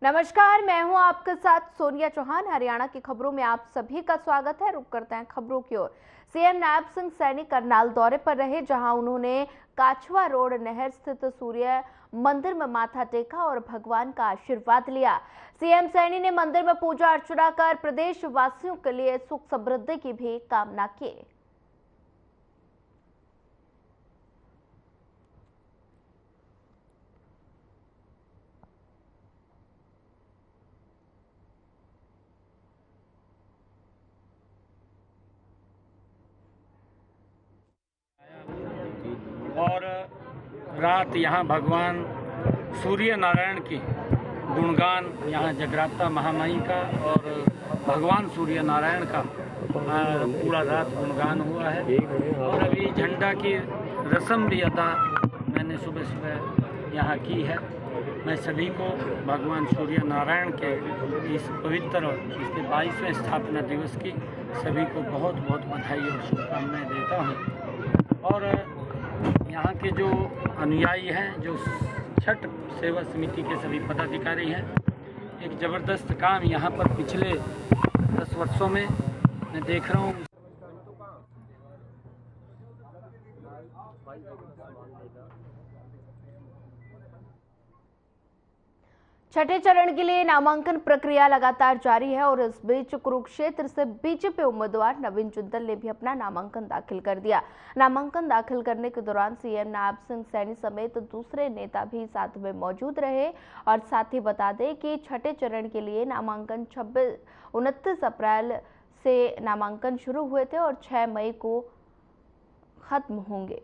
नमस्कार, मैं हूं आपके साथ सोनिया चौहान। हरियाणा की खबरों में आप सभी का स्वागत है। रुक करते हैं खबरों की ओर। सीएम नायब सिंह सैनी करनाल दौरे पर रहे, जहां उन्होंने काछवा रोड नहर स्थित सूर्य मंदिर में माथा टेका और भगवान का आशीर्वाद लिया। सीएम सैनी ने मंदिर में पूजा अर्चना कर प्रदेश वासियों के लिए सुख समृद्धि की भी कामना की। और रात यहाँ भगवान सूर्य नारायण की गुणगान, यहाँ जगराता महामाई का और भगवान सूर्य नारायण का पूरा रात गुणगान हुआ है। और अभी झंडा की रस्म भी अदा मैंने सुबह सुबह यहाँ की है। मैं सभी को भगवान सूर्य नारायण के इस पवित्र और इसके 22वें स्थापना दिवस की सभी को बहुत बहुत बधाई और शुभकामनाएं देता हूँ। और यहाँ के जो अनुयायी हैं, जो छठ सेवा समिति के सभी पदाधिकारी हैं, एक ज़बरदस्त काम यहाँ पर पिछले 10 वर्षों में मैं देख रहा हूँ। छठे चरण के लिए नामांकन प्रक्रिया लगातार जारी है और इस बीच कुरुक्षेत्र से बीजेपी उम्मीदवार नवीन जिंदल ने भी अपना नामांकन दाखिल कर दिया। नामांकन दाखिल करने के दौरान सीएम नायब सिंह सैनी समेत दूसरे नेता भी साथ में मौजूद रहे। और साथ ही बता दें कि छठे चरण के लिए नामांकन 29 अप्रैल से नामांकन शुरू हुए थे और 6 मई को खत्म होंगे।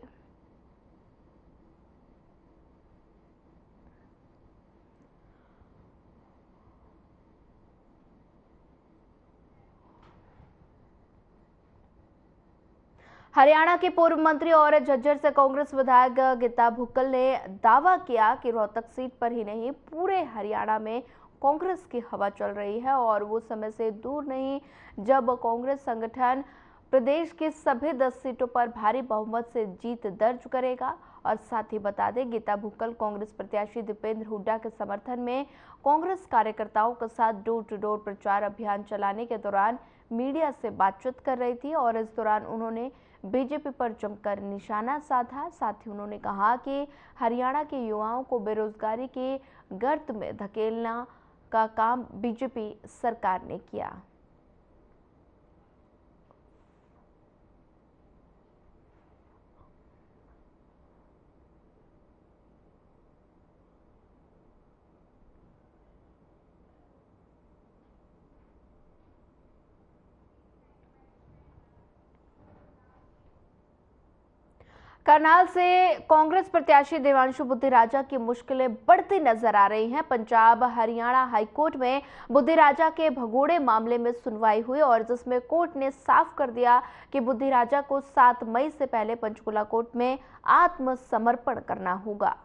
हरियाणा के पूर्व मंत्री और झज्जर से कांग्रेस विधायक गीता भुक्कल ने दावा किया कि रोहतक सीट पर ही नहीं, पूरे हरियाणा में कांग्रेस की हवा चल रही है और वो समय से दूर नहीं जब कांग्रेस संगठन प्रदेश की सभी 10 सीटों पर भारी बहुमत से जीत दर्ज करेगा। और साथ ही बता दें, गीता भुक्कल कांग्रेस प्रत्याशी दीपेंद्र हुड्डा के समर्थन में कांग्रेस कार्यकर्ताओं के साथ डोर टू डोर प्रचार अभियान चलाने के दौरान मीडिया से बातचीत कर रही थी और इस दौरान उन्होंने बीजेपी पर जमकर निशाना साधा। साथ ही उन्होंने कहा कि हरियाणा के युवाओं को बेरोजगारी के गर्त में धकेलना का काम बीजेपी सरकार ने किया। करनाल से कांग्रेस प्रत्याशी देवांशु बुद्धिराजा की मुश्किलें बढ़ती नजर आ रही हैं। पंजाब हरियाणा हाईकोर्ट में बुद्धिराजा के भगोड़े मामले में सुनवाई हुई और जिसमें कोर्ट ने साफ कर दिया कि बुद्धिराजा को 7 मई से पहले पंचकुला कोर्ट में आत्मसमर्पण करना होगा।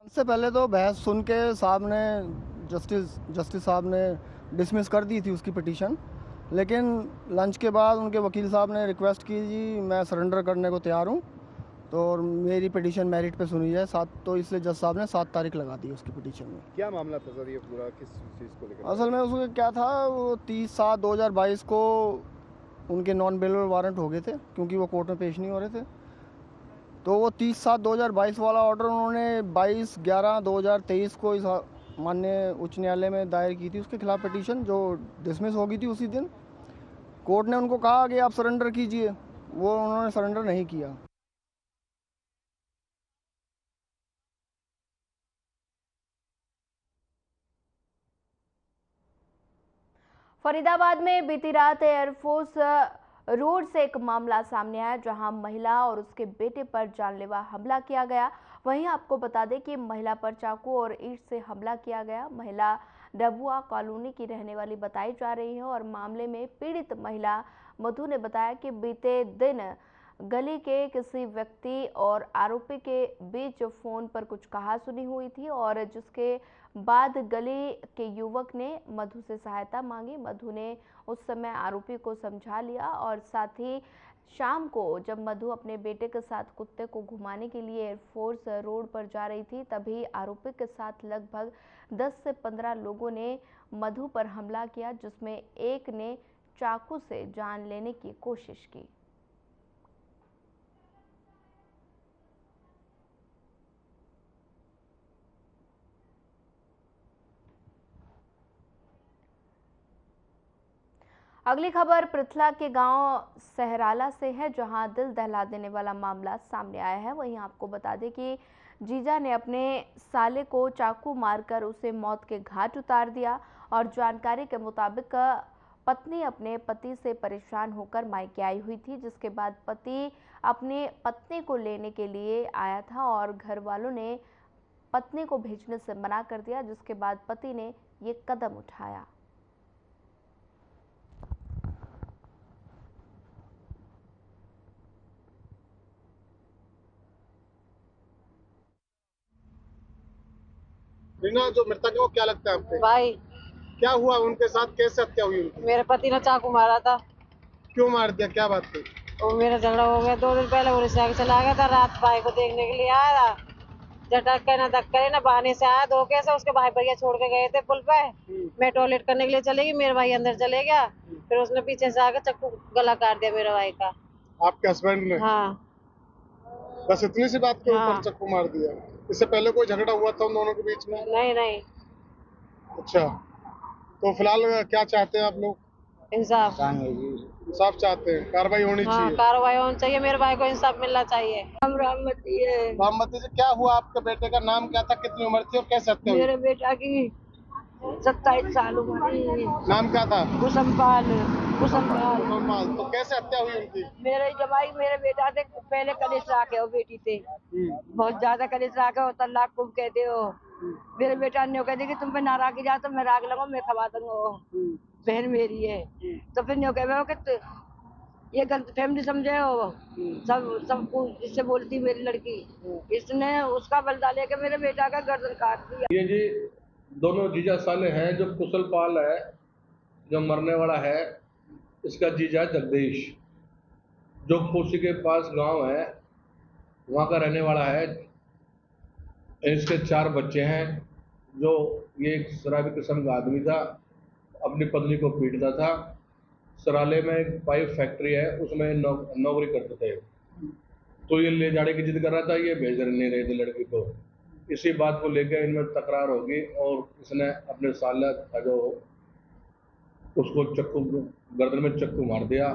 सबसे पहले तो बहस सुन के साहब ने जस्टिस साहब ने डिसमिस कर दी थी उसकी पिटीशन, लेकिन लंच के बाद उनके वकील साहब ने रिक्वेस्ट की, जी मैं सरेंडर करने को तैयार हूँ, तो मेरी पिटीशन मेरिट पे सुनी जाए। तो इसलिए जज साहब ने 7 तारीख लगा दी उसकी पिटीशन में। क्या मामला था सर, ये पूरा किस चीज़ को लेकर? असल में उसको क्या था, वो 30/7/2022 को उनके नॉन बेलेबल वारंट हो गए थे क्योंकि वो कोर्ट में पेश नहीं हो रहे थे। तो वो 30/7/2022 वाला ऑर्डर उन्होंने 22/11/2023 को इस माननीय उच्च न्यायालय में दायर की थी उसके खिलाफ पिटीशन, जो डिसमिस हो गई थी उसी दिन। कोर्ट ने उनको कहा कि आप सरेंडर कीजिए, वो उन्होंने सरेंडर नहीं किया। फरीदाबाद में बीती रात एयरफोर्स रोड से एक मामला सामने आया, जहां महिला और उसके बेटे पर जानलेवा हमला किया गया। वहीं आपको बता दें कि महिला पर चाकू और ईंट से हमला किया गया। महिला डबुआ कॉलोनी की रहने वाली बताई जा रही है और मामले में पीड़ित महिला मधु ने बताया कि बीते दिन गली के किसी व्यक्ति और आरोपी के बीच फोन पर कुछ कहासुनी हुई थी और जिसके बाद गली के युवक ने मधु से सहायता मांगी। मधु ने उस समय आरोपी को समझा लिया और साथ ही शाम को जब मधु अपने बेटे के साथ कुत्ते को घुमाने के लिए एयरफोर्स रोड पर जा रही थी, तभी आरोपी के साथ लगभग 10 से 15 लोगों ने मधु पर हमला किया, जिसमें एक ने चाकू से जान लेने की कोशिश की। अगली खबर पृथला के गांव सहराला से है, जहां दिल दहला देने वाला मामला सामने आया है। वहीं आपको बता दें कि जीजा ने अपने साले को चाकू मारकर उसे मौत के घाट उतार दिया और जानकारी के मुताबिक पत्नी अपने पति से परेशान होकर मायके आई हुई थी, जिसके बाद पति अपने पत्नी को लेने के लिए आया था और घर वालों ने पत्नी को भेजने से मना कर दिया, जिसके बाद पति ने ये कदम उठाया। रीना, जो मृतक है वो क्या लगता है आपको? भाई। क्या हुआ उनके साथ, कैसे हत्या हुई उनकी? मेरे पति ने चाकू मारा था। क्यों मार दिया, क्या बात थी? वो मेरा झगड़ा हो गया 2 दिन पहले, उड़ीसा चला गया था। रात भाई को देखने के लिए आया था, झटक के ना धक्के ना बहाने से आया धोखे से। उसके भाई भैया छोड़ के गए थे पुल पे, मैं टॉयलेट करने के लिए चले गई, मेरा भाई अंदर चले गया, फिर उसने पीछे से आकर चाकू गला काट दिया मेरे भाई का। आपके हस्बैंड ने? हाँ। बस इतनी सी बात के ऊपर हाँ। चाकू मार दिया? इससे पहले कोई झगड़ा हुआ था उन दोनों के बीच में? नहीं नहीं। अच्छा, तो फिलहाल क्या चाहते हैं आप लोग? इंसाफ। इंसाफ चाहते हैं, कार्रवाई होनी चाहिए। कार्रवाई होनी चाहिए, मेरे भाई को इंसाफ मिलना चाहिए। हम राममती है। राममती जी, क्या हुआ? आपके बेटे का नाम क्या था, कितनी उम्र थी और कैसे हत्या हुई? मेरे बेटा की 27 साल उम्र थी। नाम क्या था? कुसुमपाल। तो कैसे हत्या हुई उनकी? मेरे जवाई मेरे बेटा से पहले कलेश राखे हो बेटी से, बहुत ज्यादा कलेश राखे हो, तलाक खूब कहते हो। मेरे बेटा ने कहते कि तुम पे नाराज जा तो मैं राग लगा, मैं खवा दूंगा, बहन मेरी है। तो फिर न्यू कहे हो कि ये गलत फैमिली समझे हो, सब इससे बोलती मेरी लड़की, इसने उसका बदला लेके मेरे बेटा का गर्दन काट दिया। ये जी दोनों जीजा साले हैं। जो कुशल पाल है जो मरने वाला है, इसका जीजा जगदीश जो खुशी के पास गांव है वहाँ का रहने वाला है। इसके 4 बच्चे हैं। जो ये एक शराबी किस्म का आदमी था, अपनी पत्नी को पीटता था। सराले में एक पाइप फैक्ट्री है, उसमें नौकरी करते थे। तो ये ले जाने की जिद कर रहा था, ये भेज नहीं रहे थे लड़की को। इसी बात को लेकर इनमें तकरार होगी और इसने अपने साला था जो उसको चक्कू गर्दन में चक्कू मार दिया।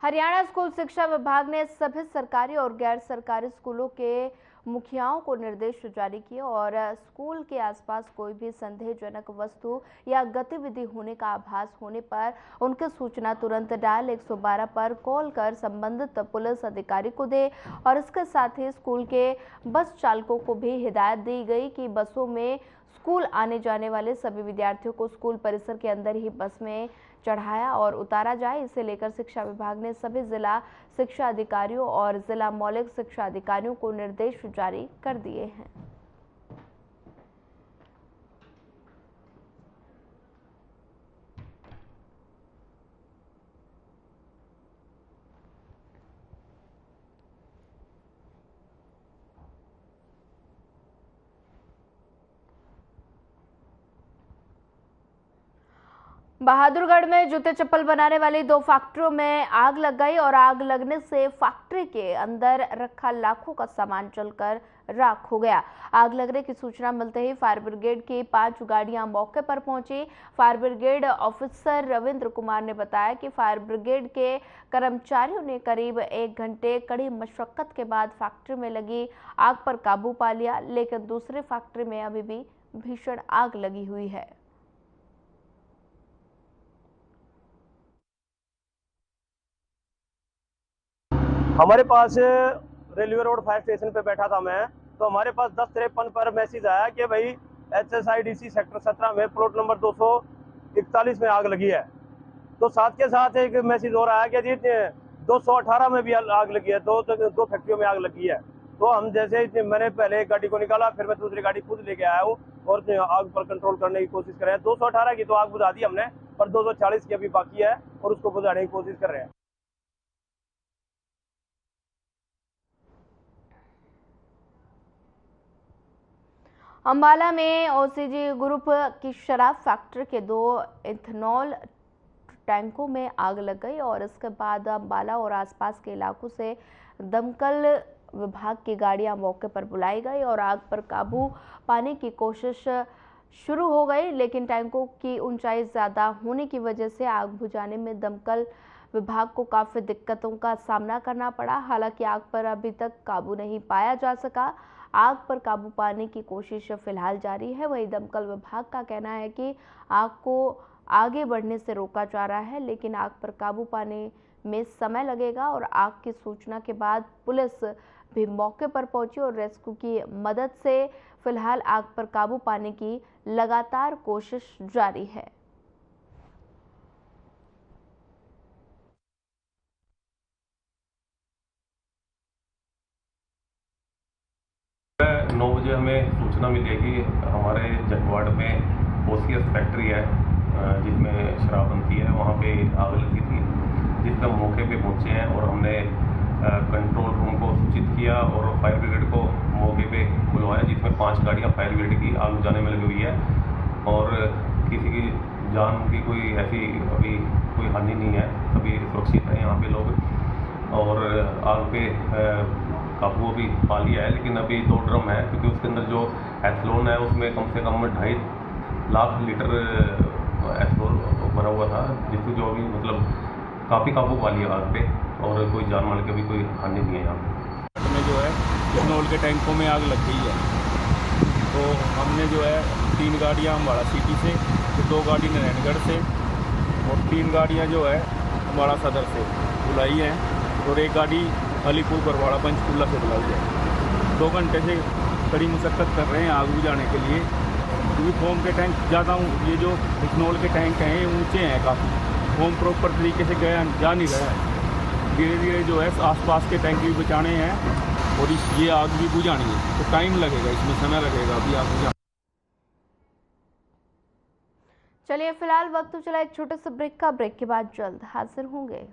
हरियाणा स्कूल शिक्षा विभाग ने सभी सरकारी और गैर सरकारी स्कूलों के मुखियाओं को निर्देश जारी किए और स्कूल के आसपास कोई भी संदेहजनक वस्तु या गतिविधि होने का आभास होने पर उनकी सूचना तुरंत डायल 112 पर कॉल कर संबंधित पुलिस अधिकारी को दे। और इसके साथ ही स्कूल के बस चालकों को भी हिदायत दी गई कि बसों में स्कूल आने जाने वाले सभी विद्यार्थियों को स्कूल परिसर के अंदर ही बस में चढ़ाया और उतारा जाए। इसे लेकर शिक्षा विभाग ने सभी जिला शिक्षा अधिकारियों और जिला मौलिक शिक्षा अधिकारियों को निर्देश जारी कर दिए हैं। बहादुरगढ़ में जूते चप्पल बनाने वाली 2 फैक्ट्रियों में आग लग गई और आग लगने से फैक्ट्री के अंदर रखा लाखों का सामान जलकर राख हो गया। आग लगने की सूचना मिलते ही फायर ब्रिगेड की 5 गाड़ियां मौके पर पहुंची। Fire brigade officer Ravindra Kumar ने बताया कि फायर ब्रिगेड के कर्मचारियों ने करीब 1 घंटे कड़ी मशक्कत के बाद फैक्ट्री में लगी आग पर काबू पा लिया, लेकिन दूसरी फैक्ट्री में अभी भी भीषण आग लगी हुई है। हमारे पास रेलवे रोड फायर स्टेशन पे बैठा था मैं, तो हमारे पास 10:53 पर मैसेज आया कि भाई HSIDC सेक्टर 17 में प्लॉट नंबर 241 में आग लगी है। तो साथ के साथ एक मैसेज और आया कि जी 218 में भी आग लगी है, दो फैक्ट्रियों में आग लगी है। तो हम जैसे मैंने पहले एक गाड़ी को निकाला, फिर मैं दूसरी गाड़ी खुद लेके आया हूँ और आग पर कंट्रोल करने की कोशिश कर रहे हैं। 218 की तो आग बुझा दी हमने, पर 240 की अभी बाकी है और उसको बुझाने की कोशिश कर रहे हैं। अंबाला में ओसीजी ग्रुप की शराब फैक्ट्री के 2 इथेनॉल टैंकों में आग लग गई और इसके बाद अंबाला और आसपास के इलाकों से दमकल विभाग की गाड़ियां मौके पर बुलाई गई और आग पर काबू पाने की कोशिश शुरू हो गई, लेकिन टैंकों की ऊंचाई ज़्यादा होने की वजह से आग बुझाने में दमकल विभाग को काफ़ी दिक्कतों का सामना करना पड़ा। हालांकि आग पर अभी तक काबू नहीं पाया जा सका। आग पर काबू पाने की कोशिश फिलहाल जारी है। वहीं दमकल विभाग का कहना है कि आग को आगे बढ़ने से रोका जा रहा है, लेकिन आग पर काबू पाने में समय लगेगा और आग की सूचना के बाद पुलिस भी मौके पर पहुंची और रेस्क्यू की मदद से फिलहाल आग पर काबू पाने की लगातार कोशिश जारी है। 9 बजे हमें सूचना मिली है कि हमारे जगवाड़ में ओसीएस फैक्ट्री है जिसमें शराब बनती है, वहाँ पे आग लगी थी, जिस पर मौके पे पहुँचे हैं और हमने कंट्रोल रूम को सूचित किया और फायर ब्रिगेड को मौके पे बुलवाया, जिसमें 5 गाड़ियाँ फायर ब्रिगेड की आग बुझाने में लगी हुई है और किसी की जान की कोई ऐसी अभी कोई हानि नहीं है, सभी सुरक्षित हैं यहाँ पे लोग। और आग पे काबू भी पा लिया है, लेकिन अभी 2 ड्रम है क्योंकि उसके अंदर जो एथलोन है उसमें कम से कम 2.5 लाख लीटर एथलोन भरा हुआ था, जिसको जो अभी मतलब काफ़ी काबू पा लिया आग पे और कोई जान माल की अभी कोई हानि नहीं है यहाँ पे। में जो है इथेनॉल के टैंकों में आग लग गई है, तो हमने जो है 3 गाड़ियाँ अम्बाड़ा सिटी से, 2 गाड़ी नारायणगढ़ से और 3 गाड़ियाँ जो है अम्बाड़ा सदर से बुलाई हैं और 1 गाड़ी अलीपुर बरवाड़ा पंचकूला से बुलाई है। 2 घंटे से कड़ी मुशक्कत कर रहे हैं आग बुझाने के लिए, क्योंकि फोम के टैंक ज़्यादा, ये जो इथेनॉल के टैंक हैं ऊंचे हैं काफ़ी, फोम प्रॉपर तरीके से गया जा नहीं रहा है। धीरे धीरे जो है आसपास के टैंक भी बचाने हैं और ये आग भी बुझानी है, तो टाइम लगेगा, इसमें समय लगेगा अभी आग बुझाने। चलिए फिलहाल वक्त तो चला एक छोटे से ब्रेक का, ब्रेक के बाद जल्द हाजिर होंगे।